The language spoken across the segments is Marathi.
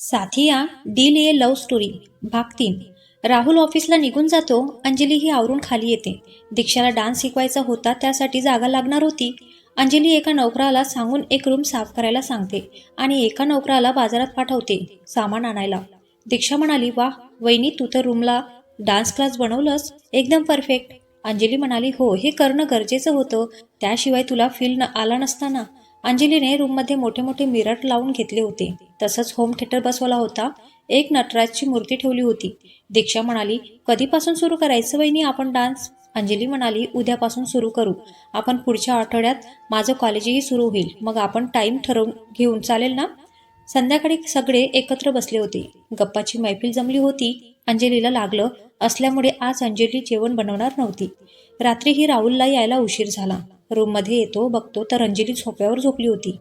साथिया डील ये लव्ह स्टोरी भाग 3। राहुल ऑफिसला निघून जातो. अंजली ही आवरून खाली येते. दीक्षाला डान्स शिकवायचा होता, त्यासाठी जागा लागणार होती. अंजली एका नोकराला सांगून एक रूम साफ करायला सांगते आणि एका नोकराला बाजारात पाठवते सामान आणायला. दीक्षा म्हणाली, वाह वहिनी, तू तर रूमला डान्स क्लास बनवलंस, एकदम परफेक्ट. अंजली म्हणाली, हो, हे करणं गरजेचं होतं, त्याशिवाय तुला फील आला नसता ना. अंजलीने रूममध्ये मोठे मोठे मिरर लावून घेतले होते. तसंच होम थिएटर बसवला होता. एक नटराजची मूर्ती ठेवली होती. दीक्षा म्हणाली, कधीपासून सुरू करायचं वहिनी आपण डान्स? अंजली म्हणाली, उद्यापासून सुरू करू. आपण पुढच्या आठवड्यात माझं कॉलेजही सुरू होईल, मग आपण टाईम ठरवून घेऊन चालेल ना? संध्याकाळी सगळे एकत्र बसले होते. गप्पाची मैफिल जमली होती. अंजलीला लागलं असल्यामुळे आज अंजली जेवण बनवणार नव्हती. रात्रीही राहुलला यायला उशीर झाला. रूममध्ये येतो, बघतो तर अंजली सोफ्यावर झोपली होती.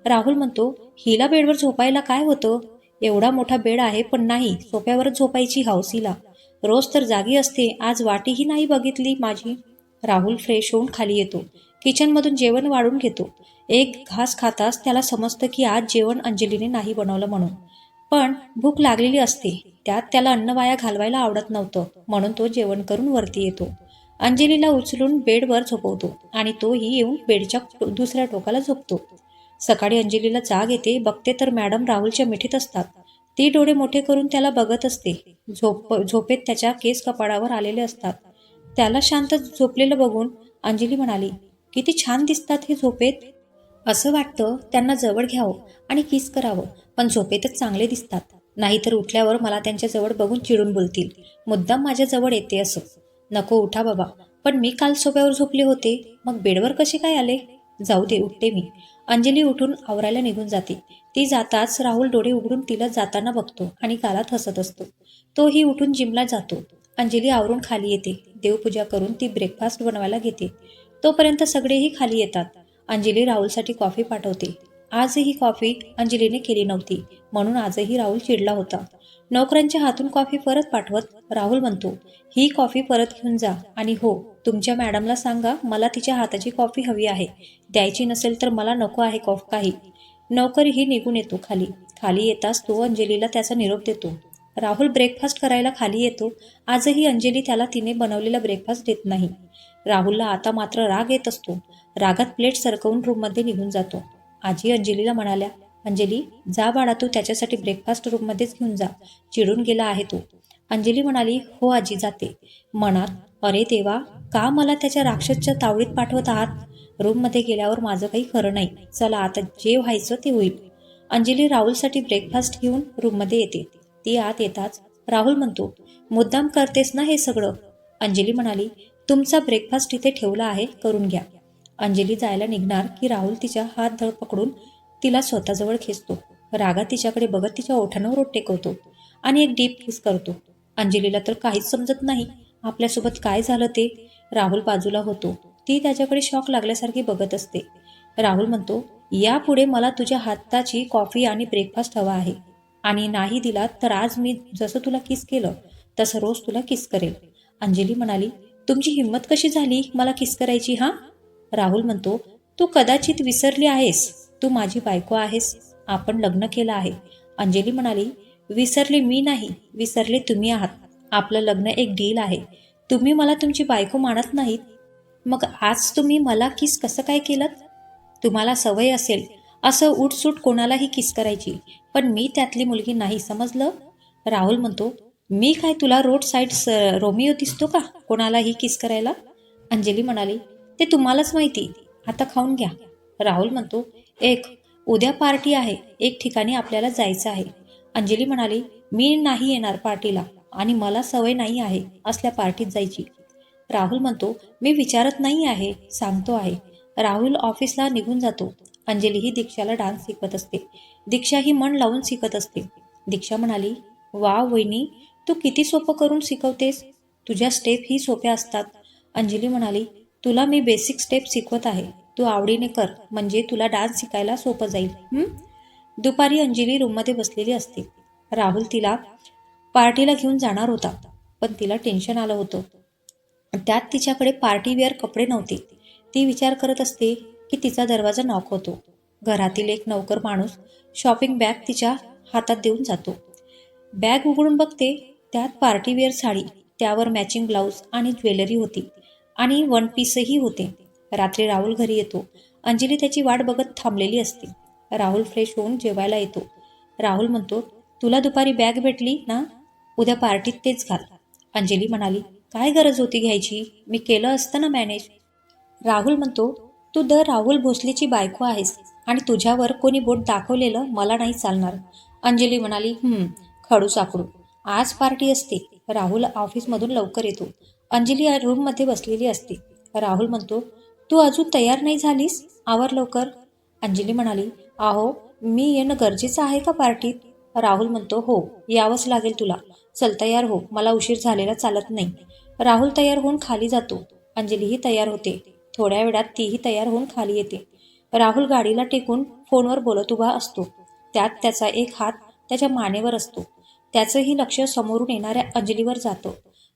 राहुल म्हणतो, हिला बेडवर झोपायला काय होतं? एवढा मोठा बेड आहे, पण नाही, सोफ्यावरच झोपायची हौस हिला. रोज तर जागी असते, आज वाटीही नाही बघितली माझी. राहुल फ्रेश होऊन खाली येतो. किचनमधून जेवण वाढून घेतो. एक घास खाताच त्याला समजतं की आज जेवण अंजलीने नाही बनवलं म्हणून. पण भूक लागलेली असते, त्यात त्याला अन्न वाया घालवायला आवडत नव्हतं, म्हणून तो जेवण करून वरती येतो. अंजलीला उचलून बेडवर झोपवतो आणि तोही येऊन बेडच्या दुसऱ्या टोकाला झोपतो. सकाळी अंजलीला जाग येते, बघते तर मॅडम राहुलच्या मिठीत असतात. ती डोळे मोठे करून त्याला बघत असते. झोपेत त्याच्या केस कपाळावर आलेले असतात. त्याला शांत झोपलेलं बघून अंजली म्हणाली, किती छान दिसतात हे झोपेत. असं वाटतं त्यांना जवळ घ्यावं आणि किस करावं, पण झोपेतच चांगले दिसतात. नाहीतर उठल्यावर मला त्यांच्या जवळ बघून चिडून बोलतील, मुद्दाम माझ्या जवळ येते असं. नको, उठा बाबा. पण मी काल सोफ्यावर झोपले होते, मग बेडवर कसे काय आले? जाऊ दे, उठते मी. अंजली उठून आवरायला निघून जाते. ती जाताच राहुल डोळे उघडून तिला जाताना बघतो आणि गालात हसत असतो. तोही उठून जिमला जातो. अंजली आवरून खाली येते. देवपूजा करून ती ब्रेकफास्ट बनवायला घेते. तोपर्यंत सगळेही खाली येतात. अंजली राहुलसाठी कॉफी पाठवते. आजही कॉफी अंजलीने केली नव्हती, म्हणून आजही राहुल चिडला होता. नोकरांच्या हातून कॉफी परत पाठवत राहुल म्हणतो, ही कॉफी परत घेऊन जा आणि हो, तुमच्या मॅडमला सांगा मला तिच्या हाताची कॉफी हवी आहे. द्यायची नसेल तर मला नको आहे काही. नोकरही निघून येतो खाली. खाली येताच तो अंजलीला त्याचा निरोप देतो. राहुल ब्रेकफास्ट करायला खाली येतो. आजही अंजली त्याला तिने बनवलेला ब्रेकफास्ट देत नाही. राहुलला आता मात्र राग येत असतो. रागात प्लेट सरकवून रूममध्ये निघून जातो. आजी अंजलीला म्हणाल्या, अंजली, जा बाळा, तू त्याच्यासाठी ब्रेकफास्ट रूममध्येच घेऊन जा, चिडून गेला आहे तो. अंजली म्हणाली, हो आजी, जाते. मनात, अरे देवा, का मला त्याच्या राक्षसच्या तावडीत पाठवत आहात? रूममध्ये गेल्यावर माझं काही खरं नाही. चला आता जे व्हायचं ते होईल. अंजली राहुलसाठी ब्रेकफास्ट घेऊन रूममध्ये येते. ती आत येताच राहुल म्हणतो, मुद्दाम करतेस ना हे सगळं? अंजली म्हणाली, तुमचा ब्रेकफास्ट इथे ठेवला आहे, करून घ्या. अंजली जायला निघणार की राहुल तिच्या हात धड पकडून तिला स्वतःजवळ खेचतो. रागात तिच्याकडे बघत तिच्या ओठांवर ओठ टेकवतो आणि एक डीप किस करतो. अंजलीला तर काहीच समजत नाही आपल्यासोबत काय झालं ते. राहुल बाजूला होतो. ती त्याच्याकडे शॉक लागल्यासारखी बघत असते. राहुल म्हणतो, यापुढे मला तुझ्या हाताची कॉफी आणि ब्रेकफास्ट हवा आहे, आणि नाही दिला तर आज मी जसं तुला किस केलं तसं रोज तुला किस करेल. अंजली म्हणाली, तुमची हिंमत कशी झाली मला किस करायची? हा? राहुल म्हणतो, तू कदाचित विसरली आहेस, तू माझी बायको आहेस, आपण लग्न केलं आहे. अंजली म्हणाली, विसरले मी नाही, विसरले तुम्ही आहात. आपलं लग्न एक डील आहे. तुम्ही मला तुमची बायको मानत नाहीत, मग आज तुम्ही मला किस कसं काय केलं? तुम्हाला सवय असेल असं उठसूट कोणालाही किस करायची, पण मी त्यातली मुलगी नाही, समजलं? राहुल म्हणतो, मी काय तुला रोड साईड रोमिओ दिसतो का कोणालाही किस करायला? अंजली म्हणाली, ते तुम्हालाच माहिती, आता खाऊन घ्या. राहुल म्हणतो, उद्या पार्टी आहे, एक ठिकाणी आपल्याला जायचं आहे. अंजली म्हणाली, मी नाही येणार पार्टीला, आणि मला सवय नाही आहे असल्या पार्टीत जायची. राहुल म्हणतो, मी विचारत नाही आहे, सांगतो आहे. राहुल ऑफिसला निघून जातो. अंजली ही दीक्षाला डान्स शिकवत असते. दीक्षा ही मन लावून शिकत असते. दीक्षा म्हणाली, वा वहिनी, तू किती सोपं करून शिकवतेस, तुझ्या स्टेप ही सोप्या असतात. अंजली म्हणाली, तुला मी बेसिक स्टेप शिकवत आहे, तू आवडीने कर, म्हणजे तुला डान्स शिकायला सोपं जाईल. दुपारी अंजली रूममध्ये बसलेली असते. राहुल तिला पार्टीला घेऊन जाणार होता, पण तिला टेन्शन आलं होतं. त्यात तिच्याकडे पार्टीवेअर कपडे नव्हते. ती विचार करत असते की तिचा दरवाजा नॉक होतो. घरातील एक नौकर माणूस शॉपिंग बॅग तिच्या हातात देऊन जातो. बॅग उघडून बघते, त्यात पार्टीवेअर साडी, त्यावर मॅचिंग ब्लाऊज आणि ज्वेलरी होती आणि वन पीसही होते. रात्री राहुल घरी येतो. अंजली त्याची वाट बघत थांबलेली असते. राहुल फ्रेश होऊन जेवायला येतो. राहुल म्हणतो, तुला दुपारी बॅग भेटली ना, उद्या पार्टीत तेच घाल. अंजली म्हणाली, काय गरज होती घ्यायची, मी केलं असतं ना मॅनेज. राहुल म्हणतो, तू द राहुल भोसलेची बायको आहेस आणि तुझ्यावर कोणी बोट दाखवलेलं मला नाही चालणार. अंजली म्हणाली, खडू साकडू, आज पार्टी असते. राहुल ऑफिसमधून लवकर येतो. अंजली रूममध्ये बसलेली असते. राहुल म्हणतो, तू अजून तयार नाही झालीस, आवर लवकर. अंजली म्हणाली, आहो मी येणं गरजेचं आहे का पार्टीत. राहुल म्हणतो, हो यावंच लागेल तुला. चल तयार हो, मला उशीर झालेला चालत नाही. राहुल तयार होऊन खाली जातो. अंजलीही तयार होते. थोड्या वेळात तीही तयार होऊन खाली येते. राहुल गाडीला टेकून फोनवर बोलत उभा असतो. त्यात त्याचा एक हात त्याच्या मानेवर असतो. त्याचंही लक्ष समोरून येणाऱ्या अंजलीवर जातं.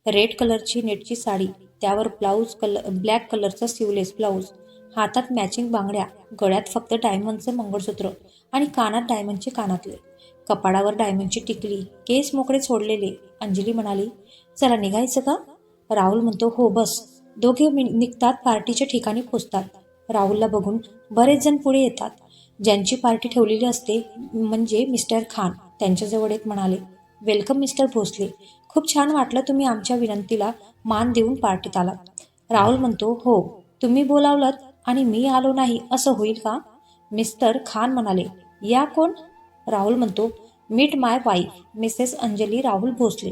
रेड कलरची नेटची साडी, त्यावर ब्लॅक कलरचा सिवलेस ब्लाऊज, हातात मॅचिंग बांगड्या, गळ्यात फक्त डायमंडचं मंगळसूत्र आणि कानात डायमंडचे कानातले, कपाडावर डायमंडची टिकली, केस मोकळे सोडलेले. अंजली म्हणाली, चला निघायचं का. राहुल म्हणतो, हो बस. दोघे निघतात. पार्टीच्या ठिकाणी पोचतात. राहुलला बघून बरेच जण पुढे येतात. ज्यांची पार्टी ठेवलेली असते म्हणजे मिस्टर खान त्यांच्याजवळ येत म्हणाले, वेलकम मिस्टर भोसले, खूप छान वाटलं तुम्ही आमच्या विनंतीला मान देऊन पार्टीत आलात. राहुल म्हणतो, हो तुम्ही बोलावलं आणि मी आलो नाही असं होईल का. मिस्टर खान म्हणाले, या कोण. राहुल म्हणतो, मीट माय वाईफ मिसेस अंजली राहुल भोसले.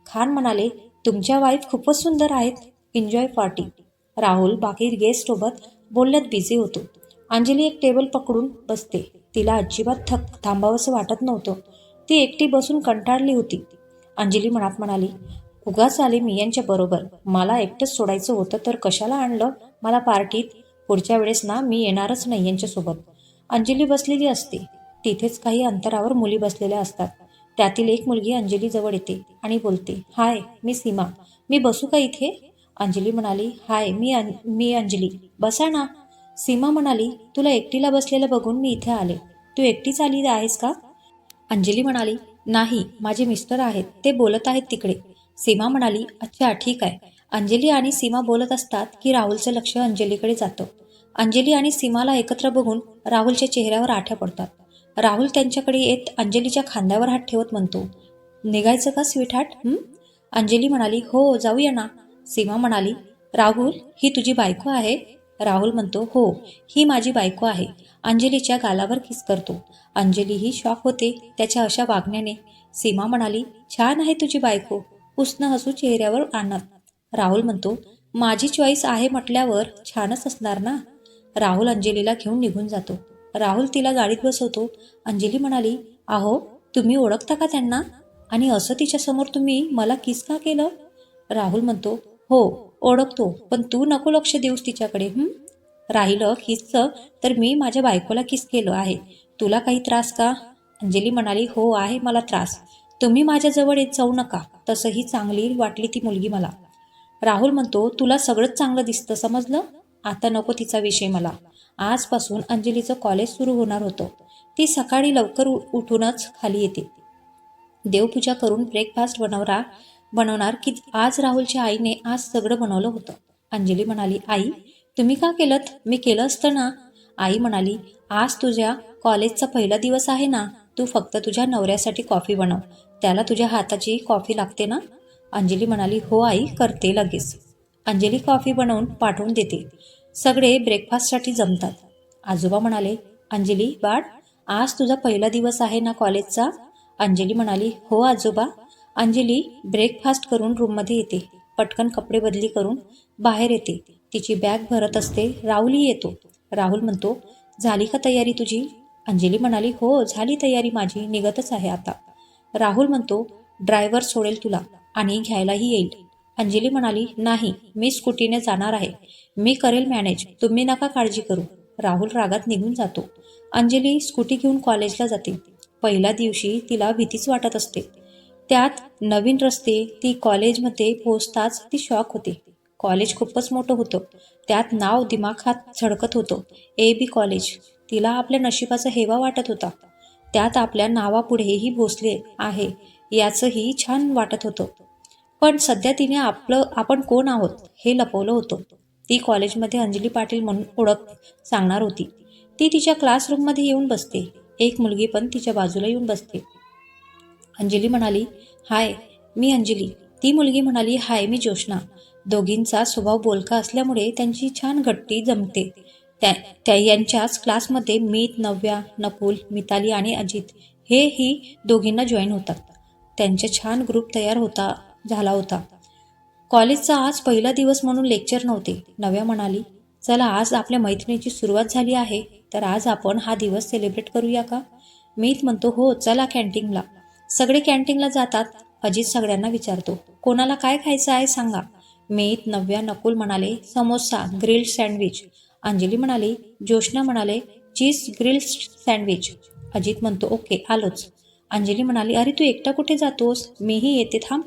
खान म्हणाले, तुमच्या वाईफ खूपच सुंदर आहेत, एन्जॉय पार्टी. राहुल बाकी गेस्टसोबत बोलण्यात बिझी होतो. अंजली एक टेबल पकडून बसते. तिला अजिबात थांबावंसं वाटत नव्हतं. ती एकटी बसून कंटाळली होती. अंजली मनात म्हणाली, उगाच आले मी यांच्या बरोबर, मला एकटंच सोडायचं होतं तर कशाला आणलं मला पार्टीत. पुढच्या वेळेस ना मी येणारच नाही यांच्यासोबत. अंजली बसलेली असते. तिथेच काही अंतरावर मुली बसलेल्या असतात. त्यातील एक मुलगी अंजली जवळ येते आणि बोलते, हाय मी सीमा, मी बसू का इथे. अंजली म्हणाली, हाय मी अंजली, बसा ना. सीमा म्हणाली, तुला एकटीला बसलेलं बघून मी इथे आले, तू एकटीच आली आहेस का. अंजली म्हणाली, नाही माझे मिस्टर आहेत, ते बोलत आहेत तिकडे. सीमा म्हणाली, अच्छा ठीक आहे. अंजली आणि सीमा बोलत असतात की राहुलचं लक्ष अंजलीकडे जातं. अंजली आणि सीमाला एकत्र बघून राहुलच्या चेहऱ्यावर आठ्या पडतात. राहुल त्यांच्याकडे येत अंजलीच्या खांद्यावर हात ठेवत म्हणतो, निघायचं का स्वीटहार्ट. अंजली म्हणाली, हो जाऊया ना. सीमा म्हणाली, राहुल ही तुझी बायको आहे. राहुल म्हणतो, हो ही माझी बायको आहे. अंजलीच्या गालावर किस करतो. अंजलीही शॉक होते त्याच्या अशा वागण्याने. सीमा म्हणाली, छान आहे तुझी बायको, उष्ण हसू चेहऱ्यावर आणत. राहुल म्हणतो, माझी चॉईस आहे म्हटल्यावर छानच असणार ना. राहुल अंजलीला घेऊन निघून जातो. राहुल तिला गाडीत बसवतो. अंजली म्हणाली, अहो तुम्ही ओळखता का त्यांना, आणि असं तिच्यासमोर तुम्ही मला किस का केलं. राहुल म्हणतो, हो ओळखतो, पण तू नको लक्ष देऊस तिच्याकडे. राहिलं किसचं तर मी माझ्या बायकोला किस केलं आहे, तुला काही त्रास का. अंजली म्हणाली, हो आहे मला त्रास, तुम्ही माझ्याजवळ येत जाऊ नका. तसंही चांगली वाटली ती मुलगी मला. राहुल म्हणतो, तुला सगळंच चांगलं दिसतं समजलं, आता नको तिचा विषय मला. आजपासून अंजलीचं कॉलेज सुरू होणार होतं. ती सकाळी लवकर उठूनच खाली येते. देवपूजा करून ब्रेकफास्ट बनवणार की आज राहुलच्या आईने आज सगळं बनवलं होतं. अंजली म्हणाली, आई तुम्ही का केलं, मी केलं असतं ना. आई म्हणाली, आज तुझ्या कॉलेजचा पहिला दिवस आहे ना, तू फक्त तुझ्या नवऱ्यासाठी कॉफी बनव, त्याला तुझ्या हाताची कॉफी लागते ना. अंजली म्हणाली, हो आई करते लगेच. अंजली कॉफी बनवून पाठवून देते. सगळे ब्रेकफास्टसाठी जमतात. आजोबा म्हणाले, अंजली बाळ आज तुझा पहिला दिवस आहे ना कॉलेजचा. अंजली म्हणाली, हो आजोबा. अंजली ब्रेकफास्ट करून रूममध्ये येते. पटकन कपडे बदली करून बाहेर येते. तिची बॅग भरत असते. राहुलही येतो. राहुल म्हणतो, झाली का तयारी तुझी. अंजली म्हणाली, हो झाली तयारी माझी, निघतच आहे आता. राहुल म्हणतो, ड्रायव्हर सोडेल तुला आणि घ्यायलाही येईल. अंजली म्हणाली, नाही मी स्कूटीने जाणार आहे, मी करेल मॅनेज, तुम्ही नका काळजी करू. राहुल रागात निघून जातो. अंजली स्कूटी घेऊन कॉलेजला जाते. पहिल्या दिवशी तिला भीतीच वाटत असते. त्यात नवीन रस्ते. ती कॉलेजमध्ये पोहोचताच ती शॉक होते. कॉलेज खूपच मोठं होतं. त्यात नाव दिमाखात झळकत होतं, AB कॉलेज. तिला आपल्या नशिबाचा हेवा वाटत होता. त्यात आपल्या नावापुढेही भोसले आहे याचंही छान वाटत होतं. पण सध्या तिने आपण कोण आहोत हे लपवलं होतं. ती कॉलेजमध्ये अंजली पाटील म्हणून ओळख सांगणार होती. ती तिच्या क्लासरूममध्ये येऊन बसते. एक मुलगी पण तिच्या बाजूला येऊन बसते. अंजली म्हणाली, हाय, मी अंजली. ती मुलगी म्हणाली, हाय, मी जोशना. दोघींचा स्वभाव बोलका असल्यामुळे त्यांची छान गट्टी जमते. त्या यांच्याच क्लासमध्ये मीत, नव्या, नकुल, मिताली आणि अजित हेही दोघींना जॉईन होतात. त्यांचा छान ग्रुप तयार झाला होता. कॉलेजचा आज पहिला दिवस म्हणून लेक्चर नव्हते. नव्या म्हणाली, चला, आज आपल्या मैत्रिणीची सुरुवात झाली आहे, तर आज आपण हा दिवस सेलिब्रेट करूया का? मीत म्हणतो, हो, चला कॅन्टीनला. सगळे कॅन्टीनला जातात. अजित सगळ्यांना विचारतो, कोणाला काय खायचं आहे सांगा. मीत, नव्या, नकुल म्हणाले, समोसा, ग्रिल्ड सँडविच. अंजली म्हणाली, जोशना म्हणाले, चीज ग्रिल्ड सँडविच. अजित म्हणतो, ओके, आलोच. अंजली म्हणाली, अरे तू एकटा कुठे जातोस? मीही येते, थांब.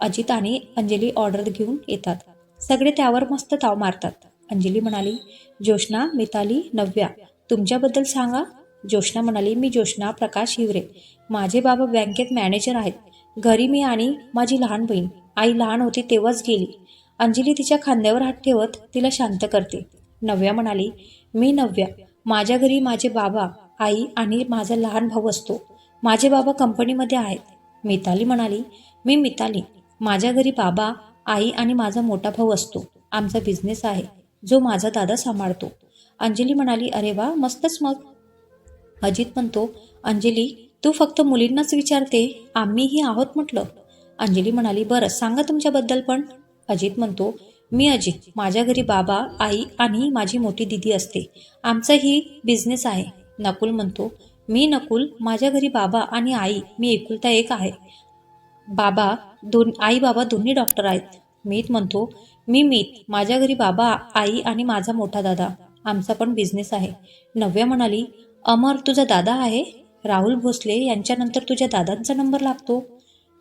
अजित आणि अंजली ऑर्डर घेऊन येतात. सगळे त्यावर मस्त ताव मारतात. अंजली म्हणाली, जोशना, मिताली, नव्या, तुमच्याबद्दल सांगा. जोशना म्हणाली, मी जोशना प्रकाश हिवरे. माझे बाबा बँकेत मॅनेजर आहेत. घरी मी आणि माझी लहान बहीण. आई लहान होती तेव्हाच गेली. अंजली तिच्या खांद्यावर हात ठेवत तिला शांत करते. नव्या म्हणाली, मी नव्या. माझ्या घरी माझे बाबा, आई आणि माझा लहान भाऊ असतो. माझे बाबा कंपनीमध्ये आहेत. मिताली म्हणाली, मी मिताली. माझ्या घरी बाबा, आई आणि माझा मोठा भाऊ असतो. आमचा बिझनेस आहे जो माझा दादा सांभाळतो. अंजली म्हणाली, अरे वा, मस्तच मग. अजित म्हणतो, अंजली, तू फक्त मुलींनाच विचारते, आम्हीही आहोत म्हटलं. अंजली म्हणाली, बरं, सांगा तुमच्याबद्दल पण. अजित म्हणतो, मी अजित. माझ्या घरी बाबा, आई आणि माझी मोठी दिदी असते. आमचाही बिझनेस आहे. नकुल म्हणतो, मी नकुल. माझ्या घरी बाबा आणि आई. मी एकुलता एक आहे. आई बाबा दोन्ही डॉक्टर आहेत. मीत म्हणतो, मी मीत. माझ्या घरी बाबा, आई आणि माझा मोठा दादा. आमचा पण बिझनेस आहे. नव्या म्हणाली, अमर, तुझा दादा आहे? राहुल भोसले यांच्यानंतर तुझ्या दादांचा नंबर लागतो.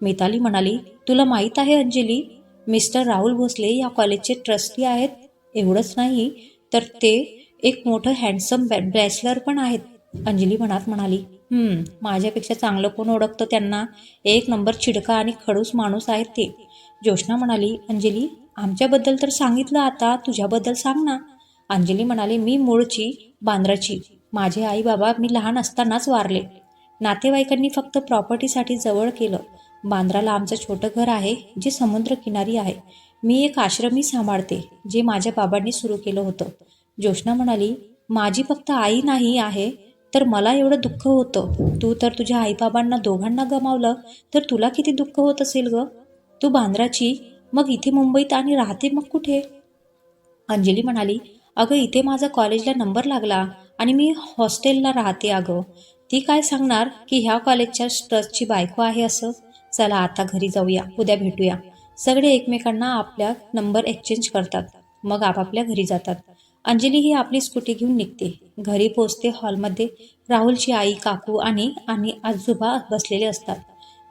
मिताली म्हणाली, तुला माहीत आहे अंजली, मिस्टर राहुल भोसले या कॉलेजचे ट्रस्टी आहेत. एवढंच नाही तर ते एक मोठं हँडसम बॅचलर पण आहेत. अंजली मनात म्हणाली, माझ्यापेक्षा चांगलं कोण ओळखतं त्यांना? एक नंबर चिडका आणि खडूस माणूस आहेत ते. जोशना म्हणाली, अंजली, आमच्याबद्दल तर सांगितलं, आता तुझ्याबद्दल सांग ना. अंजली म्हणाली, मी मूळची बांद्राची. माझे आई बाबा मी लहान असतानाच वारले. नातेवाईकांनी फक्त प्रॉपर्टीसाठी जवळ केलं. बांद्राला आमचं छोटं घर आहे जे समुद्रकिनारी आहे. मी एक आश्रमही सांभाळते जे माझ्या बाबांनी सुरू केलं होतं. जोशना म्हणाली, माझी फक्त आई नाही आहे तर मला एवढं दुःख होतं. तू तर तुझ्या आईबाबांना दोघांना गमावलं तर तुला किती दुःख होत असेल ग. तू बांद्राची, मग इथे मुंबईत आणि राहते मग कुठे? अंजली म्हणाली, अगं, इथे माझा कॉलेजला नंबर लागला आणि मी हॉस्टेलला राहते. अगं, ती काय सांगणार की ह्या कॉलेजच्या ट्रस्टची बायको आहे असं. चला आता घरी जाऊया, उद्या भेटूया. सगळे एकमेकांना आपल्या नंबर एक्सचेंज करतात, मग आपापल्या घरी जातात. अंजली ही आपली स्कूटी घेऊन निघते. घरी पोचते. हॉलमध्ये राहुलची आई, काकू आणि आजोबा बसलेले असतात.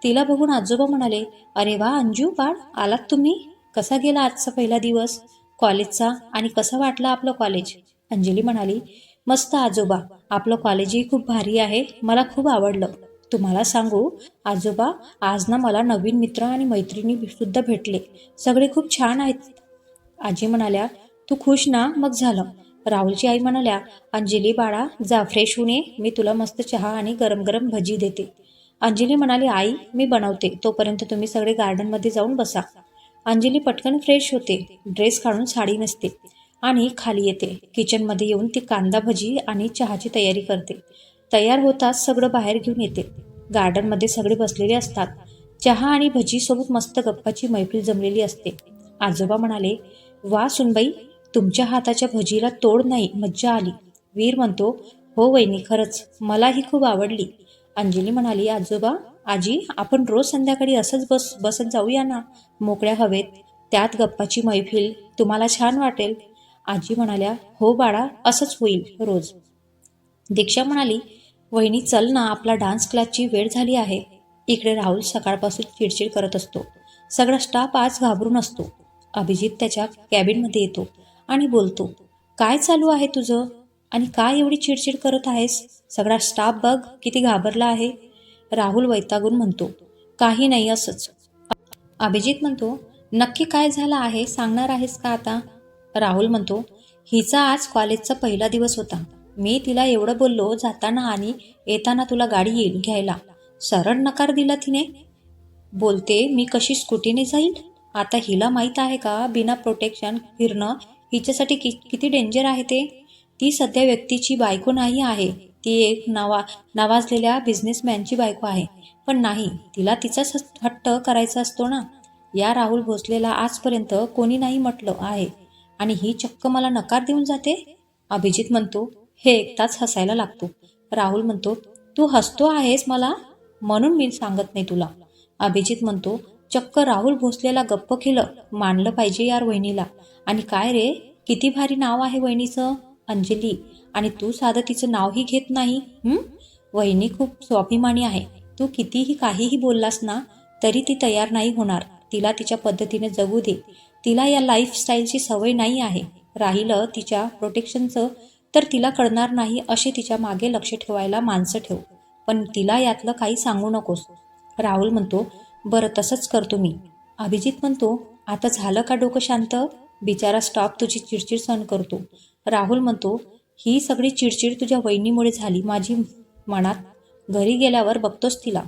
तिला बघून आजोबा म्हणाले, अरे वा अंजू, बाळ, आलात तुम्ही? कसा गेला आजचा पहिला दिवस कॉलेजचा आणि कसं वाटलं आपलं कॉलेज? अंजली म्हणाली, मस्त आजोबा, आपलं कॉलेजही खूप भारी आहे. मला खूप आवडलं. तुम्हाला सांगू आजोबा, आज ना मला नवीन मित्र आणि मैत्रिणी सुद्धा भेटले. सगळे खूप छान आहेत. आजी म्हणाल्या, तू खुश ना? मग झालं. राहुलची आई म्हणाल्या, अंजली बाळा, जा फ्रेश होऊन ये. मी तुला मस्त चहा आणि गरम गरम भजी देते. अंजली म्हणाली, आई मी बनवते, तोपर्यंत तुम्ही सगळे गार्डनमध्ये जाऊन बसा. अंजली पटकन फ्रेश होते. ड्रेस काढून साडी नेसते आणि खाली येते. किचनमध्ये येऊन ती कांदा भजी आणि चहाची तयारी करते. तयार होताच सगळं बाहेर घेऊन येते. गार्डनमध्ये सगळे बसलेले असतात. चहा आणि भजी सोबत मस्त गप्पाची मैफिल जमलेली असते. आजोबा म्हणाले, वा सुनबाई, तुमच्या हाताच्या भजीला तोड नाही, मज्जा आली. वीर म्हणतो, हो वहिनी, खरंच मलाही खूप आवडली. अंजली म्हणाली, आजोबा, आजी, आपण रोज संध्याकाळी असंच बसत जाऊया ना, मोकळ्या हवेत. त्यात गप्पाची मैफिल, तुम्हाला छान वाटेल. आजी म्हणाल्या, हो बाळा, असंच होईल रोज. दीक्षा म्हणाली, वहिनी चल ना, आपला डान्स क्लासची वेळ झाली आहे. इकडे राहुल सकाळपासून चिडचिड करत असतो. सगळा स्टाफ आज घाबरून असतो. अभिजित त्याच्या कॅबिनमध्ये येतो आणि बोलतो, काय चालू आहे तुझं? आणि काय एवढी चिडचिड करत आहेस? सगळा स्टाफ बघ किती घाबरला आहे. राहुल वैतागून म्हणतो, काही नाही असंच. अभिजित म्हणतो, नक्की काय झालं आहे सांगणार आहेस का आता? राहुल म्हणतो, हिचा आज कॉलेजचा पहिला दिवस होता. मी तिला एवढं बोललो जाताना आणि येताना तुला गाडी येईल घ्यायला. सरळ नकार दिला तिने. बोलते मी कशी स्कूटीने जाईल. आता हिला माहीत आहे का बिना प्रोटेक्शन फिरणं हिच्यासाठी किती डेंजर आहे ते. ती सध्या व्यक्तीची बायको नाही आहे, ती एक नावाजलेल्या बिझनेसमॅनची बायको आहे. पण नाही, तिला तिचाच हट्ट करायचा असतो ना. या राहुल भोसलेला आजपर्यंत कोणी नाही म्हटलं आहे आणि ही चक्क मला नकार देऊन जाते. अभिजित म्हणतो, हे एकटाच हसायला लागतो. राहुल म्हणतो, तू हसतो आहेस मला म्हणून मी सांगत नाही तुला. अभिजित म्हणतो, चक्क राहुल भोसलेला गप्प केलं. मानलं पाहिजे यार वहिनीला. आणि काय रे, किती भारी नाव आहे वहिनीचं, अंजली. आणि तू साधं तिचं नावही घेत नाही. वहिनी खूप स्वाभिमानी आहे. तू कितीही काहीही बोललास ना तरी ती तयार नाही होणार. तिला तिच्या पद्धतीने जगू दे. तिला या लाईफस्टाईलची सवय नाही आहे. राहिलं तिच्या प्रोटेक्शनचं तर तिला कळणार नाही असे तिच्या मागे लक्ष ठेवायला माणसं ठेव. पण तिला यातलं काही सांगू नकोस. राहुल म्हणतो, बरं तसंच करतो मी. अभिजित म्हणतो, आता झालं का डोकं शांत? बिचारा स्टाफ तुझी चिडचिड सहन करतो. राहुल म्हणतो, ही सगळी चिडचिड तुझ्या वहिनीमुळे झाली माझी मनात. घरी गेल्यावर बघतोस तिला.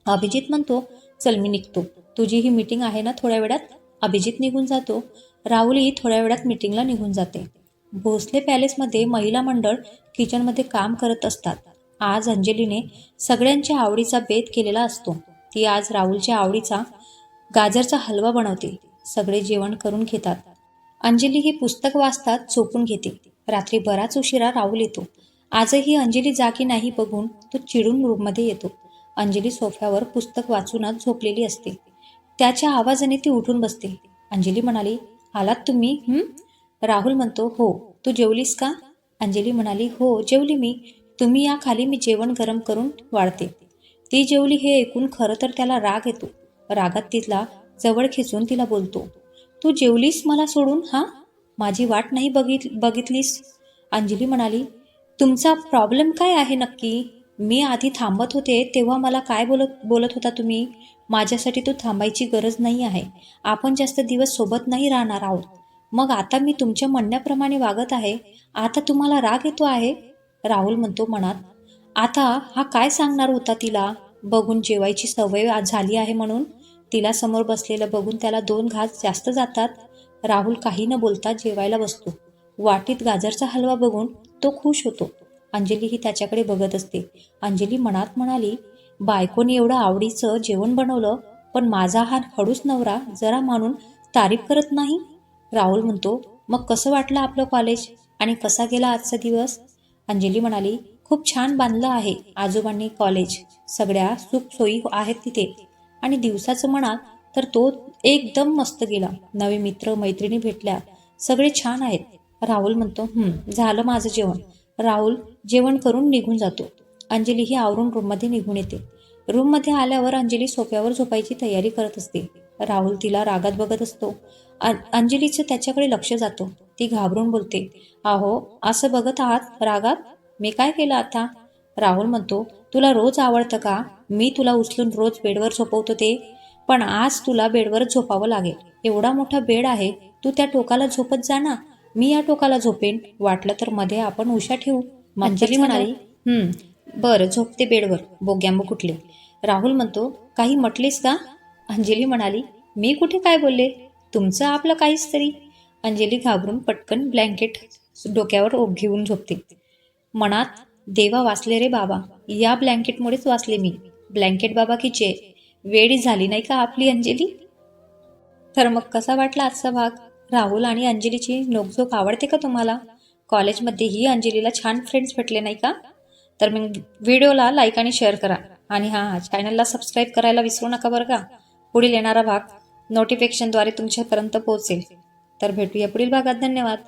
अभिजित म्हणतो, चल मी निघतो. तुझी ही मीटिंग आहे ना थोड्या वेळात. अभिजित निघून जातो. राहुलही थोड्या वेळात मीटिंगला निघून जाते. भोसले पॅलेसमध्ये महिला मंडळ किचनमध्ये काम करत असतात. आज अंजलीने सगळ्यांच्या आवडीचा बेत केलेला असतो. ती आज राहुलच्या आवडीचा गाजरचा हलवा बनवते. सगळे जेवण करून घेतात. अंजली ही पुस्तक वाचतात झोपून घेते. रात्री बराच उशिरा राहुल येतो. आजही अंजली जागी नाही बघून तो चिडून रूममध्ये येतो. अंजली सोफ्यावर पुस्तक वाचूनच झोपलेली असते. त्याच्या आवाजाने ती उठून बसते. अंजली म्हणाली, आलात तुम्ही? राहुल म्हणतो, हो. तू जेवलीस का? अंजली म्हणाली, हो जेवली मी. तुम्ही या खाली, मी जेवण गरम करून वाढते. ती जेवली हे ऐकून खरं तर त्याला राग येतो. रागात तिला जवळ खेचून तिला बोलतो, तू जेवलीस मला सोडून? माझी वाट नाही बघितलीस? अंजली म्हणाली, तुमचा प्रॉब्लेम काय आहे नक्की? मी आधी थांबत होते तेव्हा मला काय बोलत होता तुम्ही? माझ्यासाठी तू थांबायची गरज नाही आहे. आपण जास्त दिवस सोबत नाही राहणार आहोत. मग आता मी तुमच्या म्हणण्याप्रमाणे वागत आहे. आता तुम्हाला राग येतो आहे? राहुल म्हणतो मनात, आता हा काय सांगणार होता तिला बघून जेवायची सवय झाली आहे म्हणून? तिला समोर बसलेलं बघून त्याला 2 घास जास्त जातात. राहुल काही न बोलता जेवायला बसतो. वाटीत गाजरचा हलवा बघून तो खुश होतो. अंजली ही त्याच्याकडे बघत असते. अंजली मनात म्हणाली, बायकोने एवढं आवडीचं जेवण बनवलं, पण माझा हा खडूस नवरा जरा मानून तारीफ करत नाही. राहुल म्हणतो, मग कसं वाटलं आपलं कॉलेज आणि कसा गेला आजचा दिवस? अंजली म्हणाली, खूप छान बांधलं आहे आजोबांनी कॉलेज. सगळ्या सुखसोयी आहेत तिथे. आणि दिवसाचं म्हणाल तर तो एकदम मस्त गेला. नवे मित्र मैत्रिणी भेटल्या. सगळे छान आहेत. राहुल म्हणतो, झालं माझं जेवण. राहुल जेवण करून निघून जातो. अंजली ही आवरून रूममध्ये निघून येते. रूममध्ये आल्यावर अंजली सोफ्यावर झोपायची तयारी करत असते. राहुल तिला रागात बघत असतो. अंजलीचं त्याच्याकडे लक्ष जातो. ती घाबरून बोलते, अहो असं बघत आहात रागात? मी काय केलं आता? राहुल म्हणतो, तुला रोज आवडतं का मी तुला उचलून रोज बेडवर झोपवतो ते? पण आज तुला बेडवरच झोपावं लागेल. एवढा मोठा बेड आहे, तू त्या टोकाला झोपत जा ना. मी या टोकाला झोपेन. वाटलं तर मध्ये आपण उशा ठेवू. अंजली म्हणाली, बरं झोपते बेडवर, बोग्याम्बो कुठले. राहुल म्हणतो, काही म्हटलीस का? अंजली म्हणाली, मी कुठे काय बोलले? तुमचं आपलं काहीच तरी. अंजली घाबरून पटकन ब्लँकेट डोक्यावर घेऊन झोपते. मनात, देवा वाचले रे बाबा, या ब्लँकेटमुळेच वाचले मी. ब्लँकेट बाबा की जय. वेळी झाली नाही का आपली अंजली? तर मग कसा वाटला आजचा भाग? राहुल आणि अंजलीची नोकझोक आवडते का तुम्हाला? कॉलेजमध्येही अंजलीला छान फ्रेंड्स भेटले नाही का? तर मग व्हिडिओला लाईक आणि शेअर करा. आणि चॅनलला सबस्क्राईब करायला विसरू नका बरं का. पुढील येणारा भाग नोटिफिकेशनद्वारे तुमच्यापर्यंत पोहोचेल. तर भेटूया पुढील भागात. धन्यवाद.